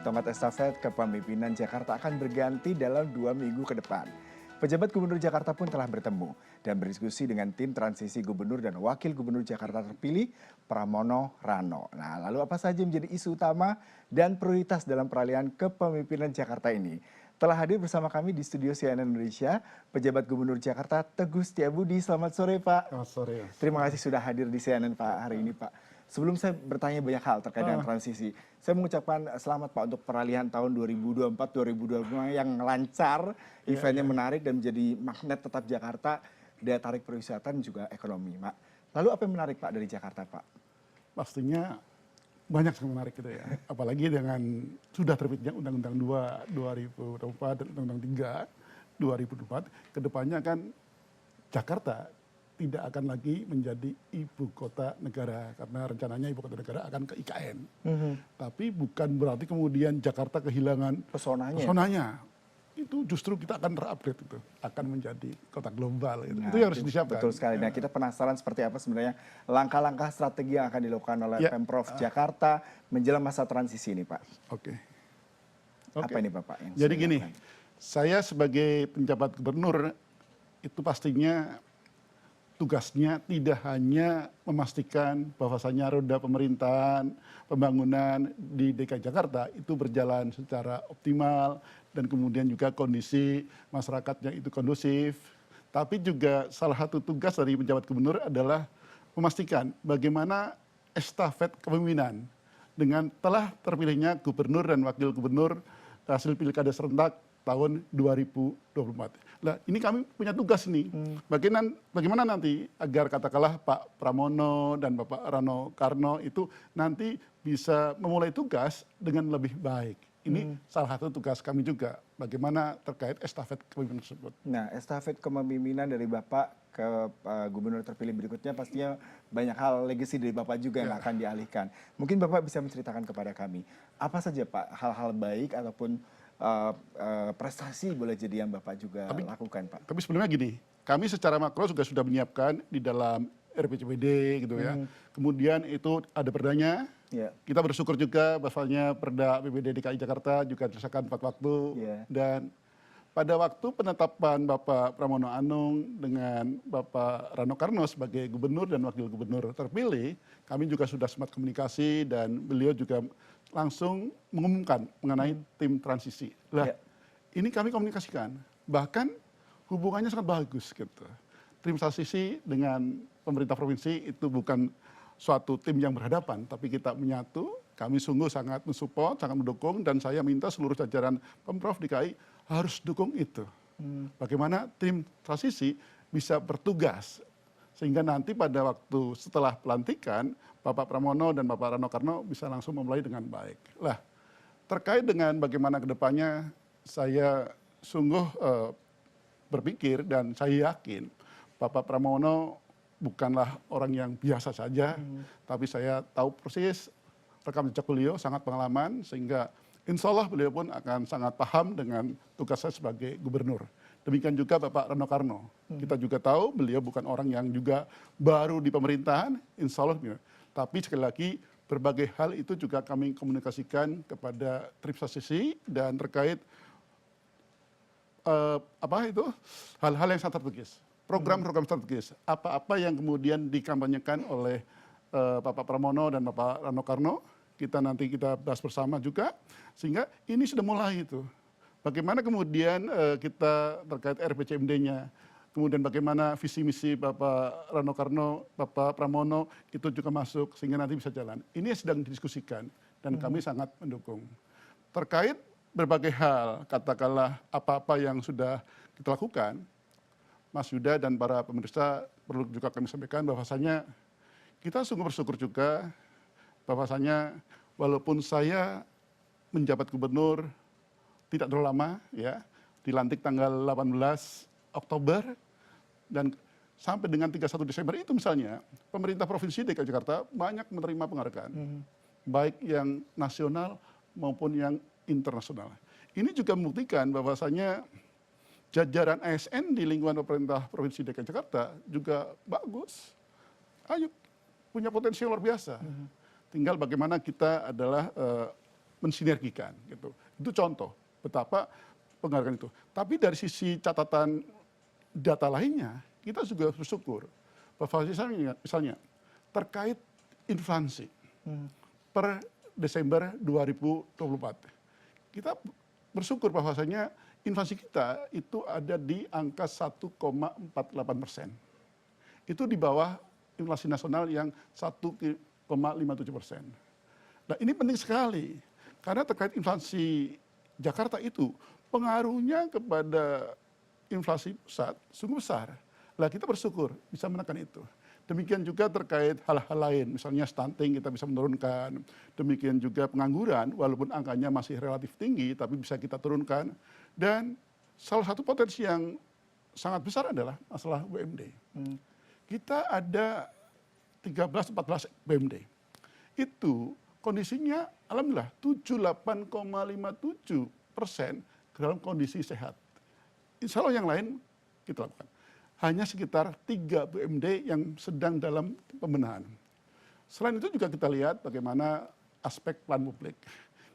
tongkat estafet kepemimpinan Jakarta akan berganti dalam 2 minggu ke depan. Pejabat Gubernur Jakarta pun telah bertemu dan berdiskusi dengan tim transisi Gubernur dan Wakil Gubernur Jakarta terpilih, Pramono Rano. Nah, lalu apa saja menjadi isu utama dan prioritas dalam peralihan kepemimpinan Jakarta ini? Telah hadir bersama kami di studio CNN Indonesia, Pejabat Gubernur Jakarta Teguh Setiabudi. Selamat sore, Pak. Selamat sore, Mas. Terima kasih sudah hadir di CNN, Pak, hari ini, Pak. Sebelum saya bertanya banyak hal terkait dengan transisi, saya mengucapkan selamat, Pak, untuk peralihan tahun 2024-2025 yang lancar, eventnya menarik dan menjadi magnet tetap Jakarta, daya tarik pariwisata dan juga ekonomi, Pak. Lalu apa yang menarik, Pak, dari Jakarta, Pak? Pastinya banyak yang menarik gitu ya. Apalagi dengan sudah terbitnya Undang-Undang 2 2024 dan Undang-Undang 3 2024, kedepannya kan Jakarta tidak akan lagi menjadi ibu kota negara karena rencananya ibu kota negara akan ke IKN. Tapi bukan berarti kemudian Jakarta kehilangan pesonanya. Itu justru kita akan terupgrade itu, akan menjadi kota global. Nah, itu yang harus disiapkan. Betul sekali. Nah, kita penasaran seperti apa sebenarnya langkah-langkah strategi yang akan dilakukan oleh Pemprov Jakarta menjelang masa transisi ini, Pak. Oke. Apa ini, Bapak? Yang Jadi sudah gini, dilakukan? saya sebagai penjabat gubernur itu pastinya tugasnya tidak hanya memastikan bahwasanya roda pemerintahan, pembangunan di DKI Jakarta itu berjalan secara optimal dan kemudian juga kondisi masyarakatnya itu kondusif. Tapi juga salah satu tugas dari penjabat gubernur adalah memastikan bagaimana estafet kepemimpinan dengan telah terpilihnya gubernur dan wakil gubernur hasil pilkada serentak tahun 2024. Nah, ini kami punya tugas nih. Bagaimana nanti agar katakanlah Pak Pramono dan Bapak Rano Karno itu nanti bisa memulai tugas dengan lebih baik. Ini salah satu tugas kami juga. Bagaimana terkait estafet kepemimpinan tersebut. Nah, estafet kepemimpinan dari Bapak ke gubernur terpilih berikutnya pastinya banyak hal legacy dari Bapak juga yang akan dialihkan. Mungkin Bapak bisa menceritakan kepada kami, apa saja, Pak, hal-hal baik ataupun prestasi boleh jadi yang Bapak juga lakukan, Pak? Tapi sebelumnya gini, kami secara makro juga sudah menyiapkan di dalam RPJMD gitu ya. Kemudian itu ada perdanya. Kita bersyukur juga bahwasanya Perda APBD DKI Jakarta juga disahkan 4 waktu. Dan pada waktu penetapan Bapak Pramono Anung dengan Bapak Rano Karno sebagai gubernur dan wakil gubernur terpilih, kami juga sudah sempat komunikasi dan beliau juga langsung mengumumkan mengenai tim transisi. Lah, ini kami komunikasikan. Bahkan hubungannya sangat bagus gitu. Tim transisi dengan pemerintah provinsi itu bukan suatu tim yang berhadapan, tapi kita menyatu. Kami sungguh sangat mensupport, sangat mendukung, dan saya minta seluruh jajaran Pemprov DKI harus dukung itu. Bagaimana tim transisi bisa bertugas, sehingga nanti pada waktu setelah pelantikan, Bapak Pramono dan Bapak Rano Karno bisa langsung memulai dengan baik. Lah, terkait dengan bagaimana kedepannya, saya sungguh berpikir dan saya yakin Bapak Pramono bukanlah orang yang biasa saja, tapi saya tahu persis rekam jejak beliau sangat pengalaman, sehingga insya Allah beliau pun akan sangat paham dengan tugas saya sebagai gubernur. Demikian juga Bapak Rano Karno. Kita juga tahu beliau bukan orang yang juga baru di pemerintahan, insya Allah. Tapi sekali lagi berbagai hal itu juga kami komunikasikan kepada tim transisi dan terkait hal-hal yang sangat strategis. Program-program strategis. Apa-apa yang kemudian dikampanyekan oleh Bapak Pramono dan Bapak Rano Karno, kita bahas bersama juga, sehingga ini sudah mulai itu. Bagaimana kemudian kita terkait RPJMD-nya, kemudian bagaimana visi misi Bapak Rano Karno, Bapak Pramono itu juga masuk sehingga nanti bisa jalan. Ini sedang didiskusikan dan kami sangat mendukung. Terkait berbagai hal, katakanlah apa-apa yang sudah kita lakukan, Mas Yuda dan para pemirsa perlu juga kami sampaikan bahwasanya kita sungguh bersyukur juga bahwasanya walaupun saya menjabat gubernur tidak terlalu lama ya, dilantik tanggal 18 Oktober dan sampai dengan 31 Desember itu misalnya pemerintah Provinsi DKI Jakarta banyak menerima penghargaan, baik yang nasional maupun yang internasional. Ini juga membuktikan bahwasanya jajaran ASN di lingkungan pemerintah Provinsi DKI Jakarta juga bagus. Ayo, punya potensi luar biasa. Tinggal bagaimana kita adalah mensinergikan gitu. Itu contoh betapa penghargaan itu. Tapi dari sisi catatan data lainnya, kita juga bersyukur bahwa misalnya terkait inflasi per Desember 2024, kita bersyukur bahwasanya inflasi kita itu ada di angka 1,48%. Itu di bawah inflasi nasional yang 1,57%. Nah ini penting sekali, karena terkait inflasi Jakarta itu pengaruhnya kepada inflasi pusat sungguh besar. Lah kita bersyukur bisa menekan itu. Demikian juga terkait hal-hal lain, misalnya stunting kita bisa menurunkan. Demikian juga pengangguran, walaupun angkanya masih relatif tinggi, tapi bisa kita turunkan. Dan salah satu potensi yang sangat besar adalah masalah BMD. Kita ada 13-14 BMD. Itu kondisinya alhamdulillah 78,57% dalam kondisi sehat. Insya Allah yang lain kita lakukan. Hanya sekitar 3 BMD yang sedang dalam pembenahan. Selain itu juga kita lihat bagaimana aspek plan publik.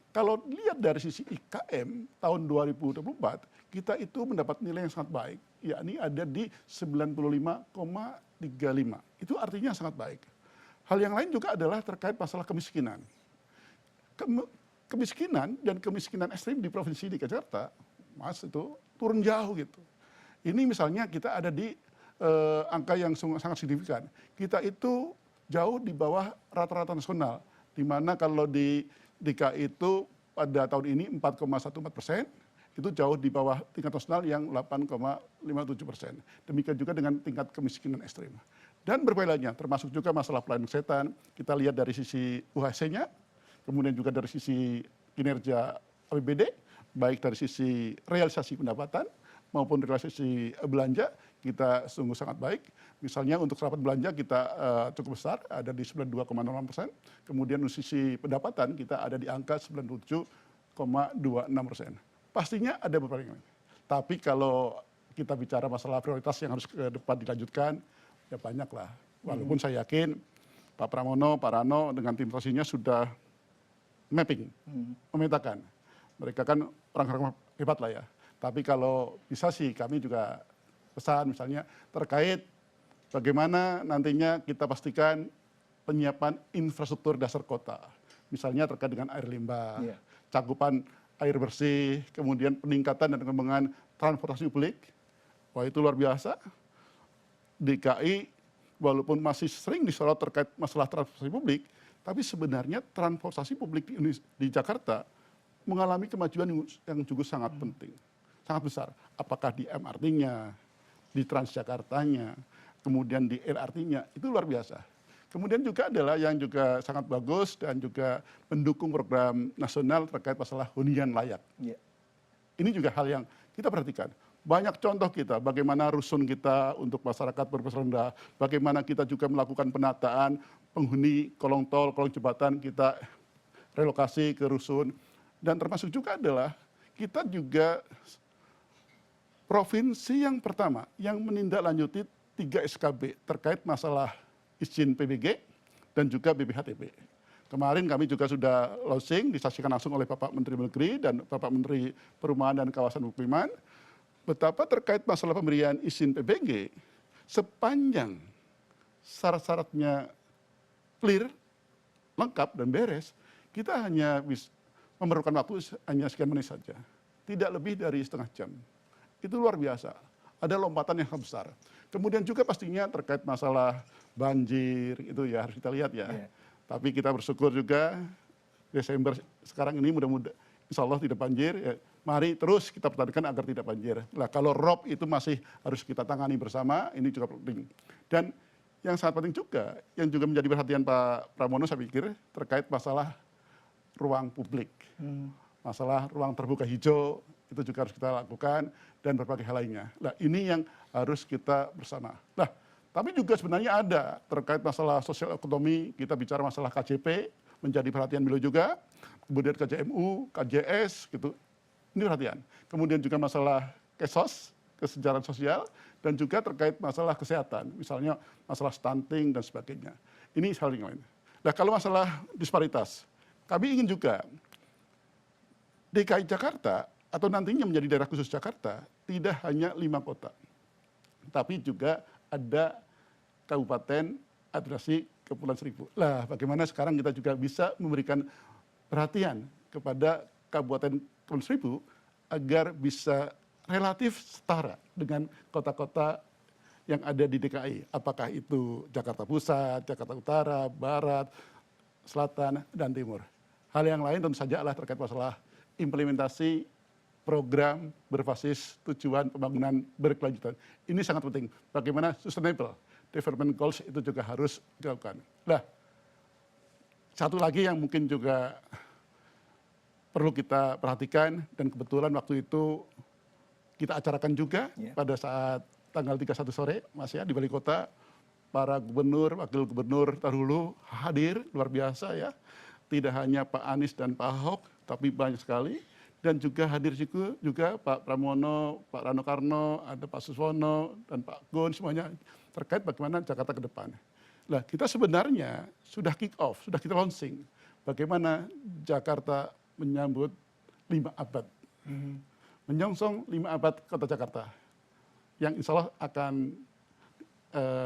Kalau lihat dari sisi IKM tahun 2024, kita itu mendapat nilai yang sangat baik, yakni ada di 95,35. Itu artinya sangat baik. Hal yang lain juga adalah terkait masalah kemiskinan. Kemiskinan dan kemiskinan ekstrim di Provinsi DKI Jakarta, Mas, itu turun jauh gitu. Ini misalnya kita ada di angka yang sangat signifikan. Kita itu jauh di bawah rata-rata nasional, di mana kalau di DKI itu pada tahun ini 4,14%, itu jauh di bawah tingkat nasional yang 8,57%. Demikian juga dengan tingkat kemiskinan ekstrim. Dan berbagai lainnya, termasuk juga masalah pelayanan kesehatan. Kita lihat dari sisi UHC-nya, kemudian juga dari sisi kinerja APBD, baik dari sisi realisasi pendapatan maupun realisasi belanja, kita sungguh sangat baik. Misalnya untuk serapan belanja kita cukup besar, ada di 92,06%. Kemudian untuk sisi pendapatan kita ada di angka 97,26%. Pastinya ada beberapa yang lain. Tapi kalau kita bicara masalah prioritas yang harus ke depan dilanjutkan, ya banyak lah. Walaupun saya yakin Pak Pramono, Pak Rano dengan tim transisinya sudah mapping, memetakan. Mereka kan orang-orang hebat lah ya. Tapi kalau bisa sih kami juga pesan misalnya terkait bagaimana nantinya kita pastikan penyiapan infrastruktur dasar kota. Misalnya terkait dengan air limbah, cakupan air bersih, kemudian peningkatan dan pengembangan transportasi publik. Wah itu luar biasa. DKI walaupun masih sering disorot terkait masalah transportasi publik, tapi sebenarnya transportasi publik di Jakarta mengalami kemajuan yang juga sangat penting, sangat besar. Apakah di MRT-nya, di Transjakartanya, kemudian di LRT-nya, itu luar biasa. Kemudian juga adalah yang juga sangat bagus dan juga mendukung program nasional terkait masalah hunian layak. Ini juga hal yang kita perhatikan. Banyak contoh kita, bagaimana rusun kita untuk masyarakat berpenghasilan rendah, bagaimana kita juga melakukan penataan penghuni kolong tol, kolong jembatan, kita relokasi ke rusun. Dan termasuk juga adalah kita juga provinsi yang pertama yang menindaklanjuti 3 SKB terkait masalah izin PBG dan juga BPHTB. Kemarin kami juga sudah launching, disaksikan langsung oleh Bapak Menteri Negeri dan Bapak Menteri Perumahan dan Kawasan Pemukiman, betapa terkait masalah pemberian izin PBG, sepanjang syarat-syaratnya clear, lengkap dan beres, kita hanya memerlukan waktu hanya sekian menit saja. Tidak lebih dari setengah jam. Itu luar biasa. Ada lompatan yang sangat besar. Kemudian juga pastinya terkait masalah banjir, itu ya harus kita lihat ya. Tapi kita bersyukur juga Desember sekarang ini mudah-mudahan insya Allah tidak banjir. Ya. Mari terus kita pertahankan agar tidak banjir. Nah kalau rob itu masih harus kita tangani bersama, ini juga penting. Dan yang sangat penting juga, yang juga menjadi perhatian Pak Pramono saya pikir, terkait masalah ruang publik. Masalah ruang terbuka hijau, itu juga harus kita lakukan, dan berbagai hal lainnya. Nah ini yang harus kita bersama. Nah tapi juga sebenarnya ada terkait masalah sosial ekonomi, kita bicara masalah KJP, menjadi perhatian beliau juga, kemudian KJMU, KJS, gitu. Ini perhatian. Kemudian juga masalah KESOS, kesejahteraan sosial, dan juga terkait masalah kesehatan, misalnya masalah stunting dan sebagainya. Ini hal yang lain. Nah kalau masalah disparitas, kami ingin juga DKI Jakarta atau nantinya menjadi daerah khusus Jakarta tidak hanya 5 kota, tapi juga ada kabupaten administrasi Kepulauan Seribu. Lah, bagaimana sekarang kita juga bisa memberikan perhatian kepada Kabupaten Kepulauan Seribu agar bisa relatif setara dengan kota-kota yang ada di DKI. Apakah itu Jakarta Pusat, Jakarta Utara, Barat, Selatan, dan Timur. Hal yang lain tentu saja adalah terkait masalah implementasi program berbasis tujuan pembangunan berkelanjutan. Ini sangat penting. Bagaimana sustainable development goals itu juga harus dilakukan. Nah, satu lagi yang mungkin juga perlu kita perhatikan, dan kebetulan waktu itu kita acarakan juga pada saat tanggal 31 sore, Mas ya, di Balai Kota, para gubernur, wakil gubernur terdahulu hadir, luar biasa ya. Tidak hanya Pak Anies dan Pak Ahok, tapi banyak sekali. Dan juga hadir juga Pak Pramono, Pak Rano Karno, ada Pak Suswono, dan Pak Gun, semuanya terkait bagaimana Jakarta ke depan. Nah, kita sebenarnya sudah kick off, sudah kita launching. Bagaimana Jakarta menyambut 5 abad. Menyongsong 5 abad kota Jakarta. Yang insya Allah akan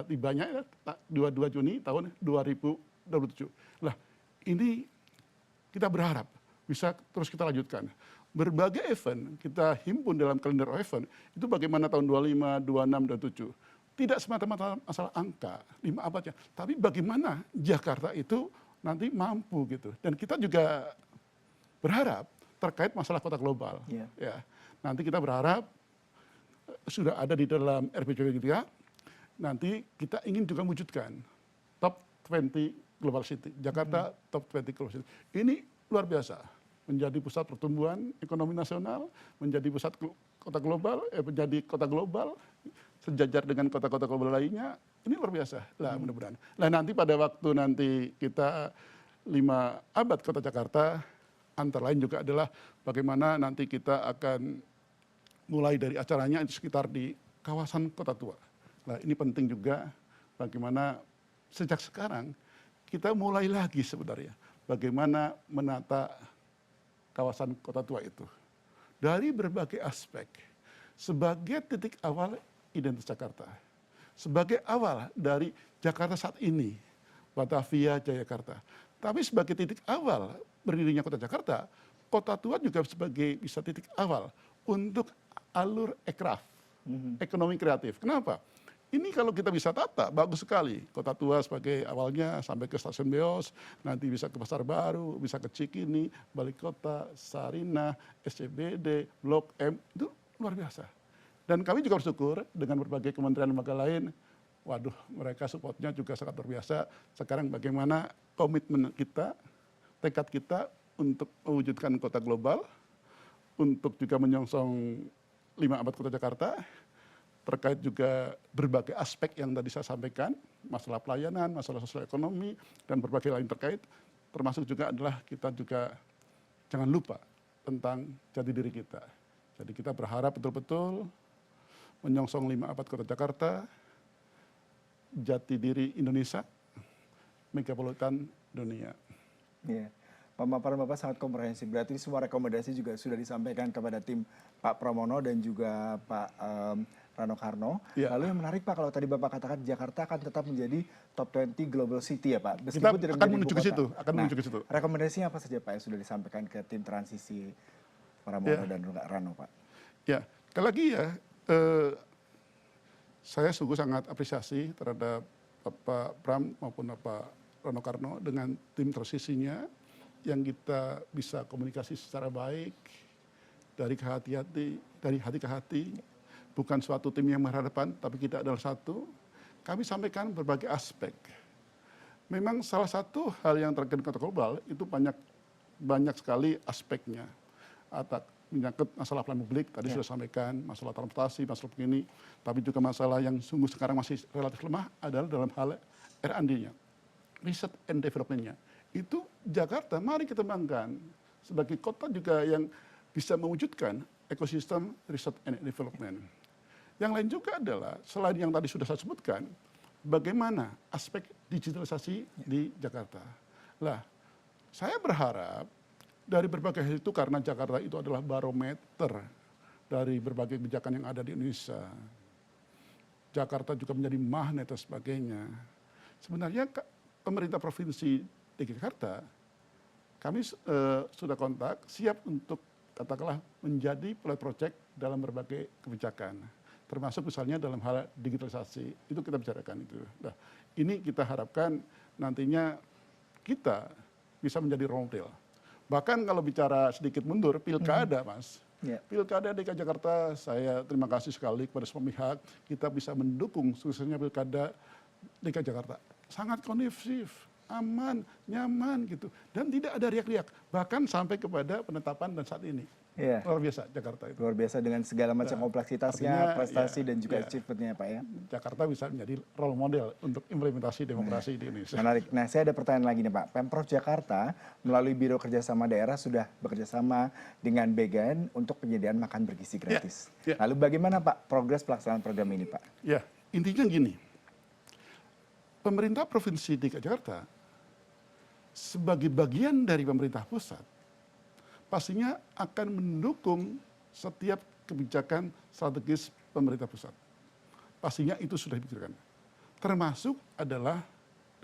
tibanya 22 Juni tahun 2027. Nah, ini kita berharap bisa terus kita lanjutkan. Berbagai event kita himpun dalam kalender event, itu bagaimana tahun 25, 26, 27. Tidak semata-mata masalah angka, 5 abadnya, tapi bagaimana Jakarta itu nanti mampu gitu. Dan kita juga berharap terkait masalah kota global. Ya, nanti kita berharap sudah ada di dalam RPJMD kita, nanti kita ingin juga wujudkan top 20 global city. Jakarta top 20 global city. Ini luar biasa, menjadi pusat pertumbuhan ekonomi nasional, menjadi pusat kota global, menjadi kota global, sejajar dengan kota-kota global lainnya. Ini luar biasa lah, mudah-mudahan. Nah, nanti pada waktu nanti kita 5 abad kota Jakarta, antara lain juga adalah bagaimana nanti kita akan mulai dari acaranya itu sekitar di kawasan Kota Tua. Nah, ini penting juga bagaimana sejak sekarang kita mulai lagi sebenarnya bagaimana menata kawasan Kota Tua itu dari berbagai aspek sebagai titik awal identitas Jakarta, sebagai awal dari Jakarta saat ini, Batavia, Jayakarta. Tapi sebagai titik awal berdirinya Kota Jakarta, Kota Tua juga sebagai bisa titik awal untuk alur ekraf, ekonomi kreatif. Kenapa? Ini kalau kita bisa tata, bagus sekali. Kota Tua sebagai awalnya sampai ke Stasiun Beos, nanti bisa ke Pasar Baru, bisa ke Cikini, Balai Kota, Sarinah, SCBD, Blok M, itu luar biasa. Dan kami juga bersyukur dengan berbagai kementerian lembaga lain, waduh, mereka supportnya juga sangat luar biasa. Sekarang bagaimana komitmen kita, tekad kita untuk mewujudkan kota global, untuk juga menyongsong 5 abad kota Jakarta, terkait juga berbagai aspek yang tadi saya sampaikan, masalah pelayanan, masalah sosial ekonomi, dan berbagai lain terkait, termasuk juga adalah kita juga jangan lupa tentang jati diri kita. Jadi kita berharap betul-betul menyongsong 5 abad kota Jakarta, jati diri Indonesia, megapolitan dunia. Iya. Pemaparan Bapak sangat komprehensif. Berarti semua rekomendasi juga sudah disampaikan kepada tim Pak Pramono dan juga Pak Rano Karno. Ya. Lalu yang menarik Pak, kalau tadi Bapak katakan Jakarta akan tetap menjadi top 20 global city ya Pak. Kita akan menuju ke situ, menuju ke situ. Rekomendasinya apa saja Pak yang sudah disampaikan ke tim transisi Pramono dan Rano Pak? Ya, sekali lagi ya, saya sungguh sangat apresiasi terhadap Bapak Pram maupun Bapak Rano Karno dengan tim transisinya yang kita bisa komunikasi secara baik dari hati ke hati, bukan suatu tim yang berhadapan, tapi kita adalah satu. Kami sampaikan berbagai aspek. Memang salah satu hal yang terkait kota global itu banyak sekali aspeknya. Menyangkut masalah pelayanan publik, tadi sudah sampaikan, masalah transportasi, masalah begini, tapi juga masalah yang sungguh sekarang masih relatif lemah adalah dalam hal R&D-nya, Research and Development-nya. Itu Jakarta, mari kita kembangkan sebagai kota juga yang bisa mewujudkan ekosistem Research and Development. Yang lain juga adalah, selain yang tadi sudah saya sebutkan, bagaimana aspek digitalisasi di Jakarta. Lah, saya berharap Dari berbagai hal itu karena Jakarta itu adalah barometer dari berbagai kebijakan yang ada di Indonesia. Jakarta juga menjadi magnet dan sebagainya. Sebenarnya pemerintah provinsi DKI Jakarta, kami sudah kontak, siap untuk katakanlah menjadi pilot project dalam berbagai kebijakan. Termasuk misalnya dalam hal digitalisasi, itu kita bicarakan itu. Nah, ini kita harapkan nantinya kita bisa menjadi role model. Bahkan kalau bicara sedikit mundur, pilkada Mas. Pilkada DKI Jakarta, saya terima kasih sekali kepada semua pihak, kita bisa mendukung suksesnya pilkada DKI Jakarta. Sangat kondusif, aman, nyaman gitu. Dan tidak ada riak-riak, bahkan sampai kepada penetapan dan saat ini. Luar biasa Jakarta itu. Luar biasa dengan segala macam kompleksitasnya, prestasi dan juga achievementnya Pak ya. Jakarta bisa menjadi role model untuk implementasi demokrasi di Indonesia. Menarik. Nah saya ada pertanyaan lagi nih Pak. Pemprov Jakarta melalui Biro Kerjasama Daerah sudah bekerjasama dengan Began untuk penyediaan makan bergizi gratis. Lalu bagaimana Pak progres pelaksanaan program ini Pak? Ya, intinya gini. Pemerintah Provinsi DKI Jakarta sebagai bagian dari pemerintah pusat pastinya akan mendukung setiap kebijakan strategis pemerintah pusat. Pastinya itu sudah dipikirkan. Termasuk adalah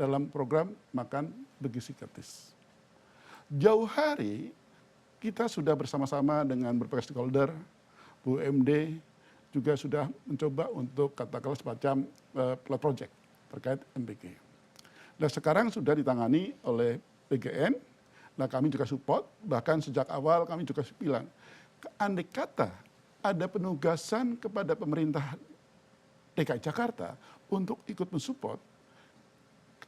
dalam program makan bergizi gratis. Jauh hari kita sudah bersama-sama dengan berbagai stakeholder, BUMD juga sudah mencoba untuk katakanlah semacam pilot project terkait MBG. Nah sekarang sudah ditangani oleh PGN. Nah kami juga support, bahkan sejak awal kami juga bilang, andai kata ada penugasan kepada pemerintah DKI Jakarta untuk ikut mensupport,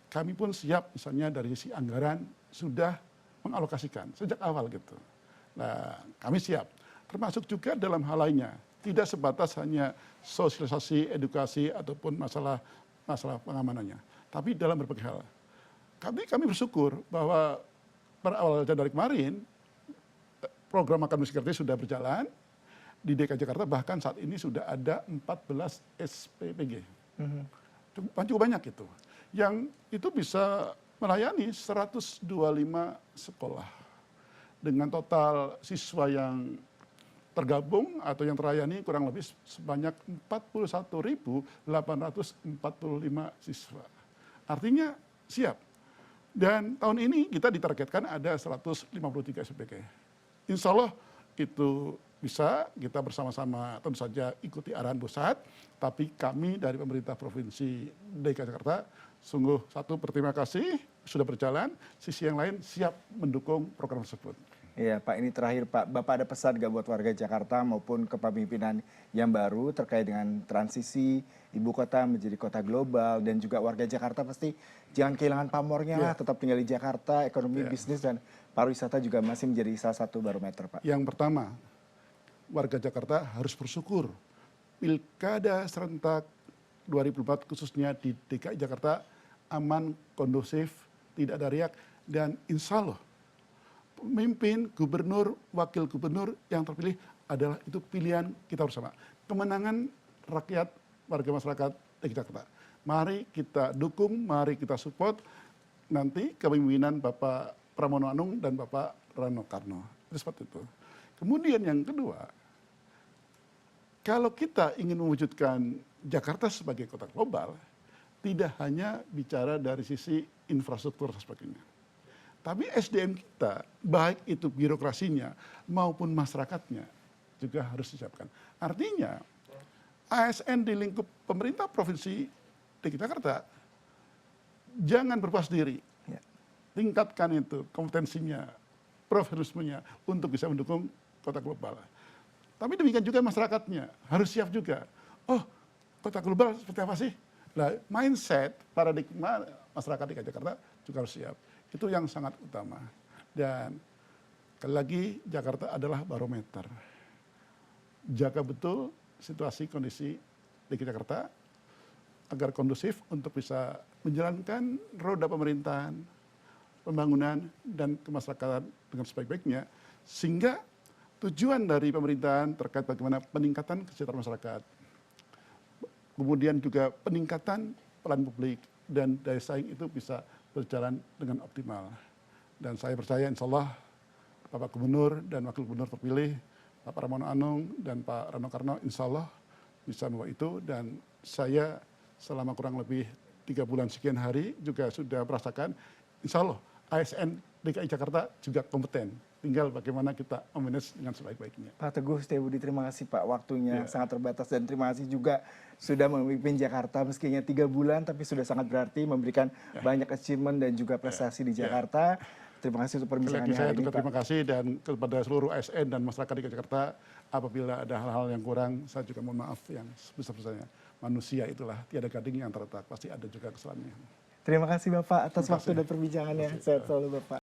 kami pun siap misalnya dari sisi anggaran sudah mengalokasikan sejak awal gitu. Nah kami siap, termasuk juga dalam hal lainnya, tidak sebatas hanya sosialisasi, edukasi ataupun masalah pengamanannya, tapi dalam berbagai hal. Kami bersyukur bahwa pada awal Januari kemarin, program makan bergizi gratis sudah berjalan di DKI Jakarta, bahkan saat ini sudah ada 14 SPPG. Cukup banyak itu. Yang itu bisa melayani 125 sekolah. Dengan total siswa yang tergabung atau yang terlayani kurang lebih sebanyak 41.845 siswa. Artinya siap. Dan tahun ini kita ditargetkan ada 153 SPPG. Insya Allah itu bisa, kita bersama-sama tentu saja ikuti arahan pusat, tapi kami dari pemerintah Provinsi DKI Jakarta sungguh satu berterima kasih, sudah berjalan, sisi yang lain siap mendukung program tersebut. Iya Pak, ini terakhir Pak, Bapak ada pesan gak buat warga Jakarta maupun kepemimpinan yang baru terkait dengan transisi ibu kota menjadi kota global, dan juga warga Jakarta pasti jangan kehilangan pamornya lah, tetap tinggal di Jakarta, ekonomi, bisnis dan pariwisata juga masih menjadi salah satu barometer Pak. Yang pertama, warga Jakarta harus bersyukur pilkada serentak 2004 khususnya di DKI Jakarta aman, kondusif, tidak ada riak, dan insya Allah pemimpin, gubernur, wakil gubernur yang terpilih adalah itu pilihan kita bersama. Kemenangan rakyat, warga masyarakat DKI Jakarta. Mari kita dukung, mari kita support nanti kepemimpinan Bapak Pramono Anung dan Bapak Rano Karno. Itu seperti itu. Kemudian yang kedua, kalau kita ingin mewujudkan Jakarta sebagai kota global, tidak hanya bicara dari sisi infrastruktur dan sebagainya. Tapi SDM kita, baik itu birokrasinya maupun masyarakatnya, juga harus disiapkan. Artinya, ASN di lingkup pemerintah Provinsi DKI Jakarta, jangan berpuas diri. Tingkatkan itu kompetensinya, profesionalismenya untuk bisa mendukung kota global. Tapi demikian juga masyarakatnya, harus siap juga. Oh, kota global seperti apa sih? Nah, mindset, paradigma masyarakat DKI Jakarta juga harus siap. Itu yang sangat utama. Dan sekali lagi Jakarta adalah barometer. Jaga betul situasi kondisi DKI Jakarta agar kondusif untuk bisa menjalankan roda pemerintahan, pembangunan, dan kemasyarakatan dengan sebaik-baiknya. Sehingga tujuan dari pemerintahan terkait bagaimana peningkatan kesejahteraan masyarakat, kemudian juga peningkatan pelayanan publik dan daya saing itu bisa berjalan dengan optimal. Dan saya percaya insya Allah Bapak Gubernur dan Wakil Gubernur terpilih, Pak Pramono Anung dan Pak Rano Karno, insya Allah bisa membawa itu. Dan saya selama kurang lebih 3 bulan sekian hari juga sudah merasakan, insya Allah ASN DKI Jakarta juga kompeten. Tinggal bagaimana kita memanage dengan sebaik-baiknya. Pak Teguh Setiabudi, terima kasih Pak, waktunya sangat terbatas, dan terima kasih juga sudah memimpin Jakarta meskinya 3 bulan tapi sudah sangat berarti, memberikan banyak achievement dan juga prestasi di Jakarta. Terima kasih untuk perbincangannya Saya hari ini, juga Pak. terima kasih dan kepada seluruh ASN dan masyarakat DKI Jakarta, apabila ada hal-hal yang kurang, saya juga mohon maaf yang sebesar-besarnya. Manusia itulah tiada gading yang terletak, pasti ada juga kesalahannya. Terima kasih Bapak atas waktu dan perbincangannya. Sehat selalu Bapak.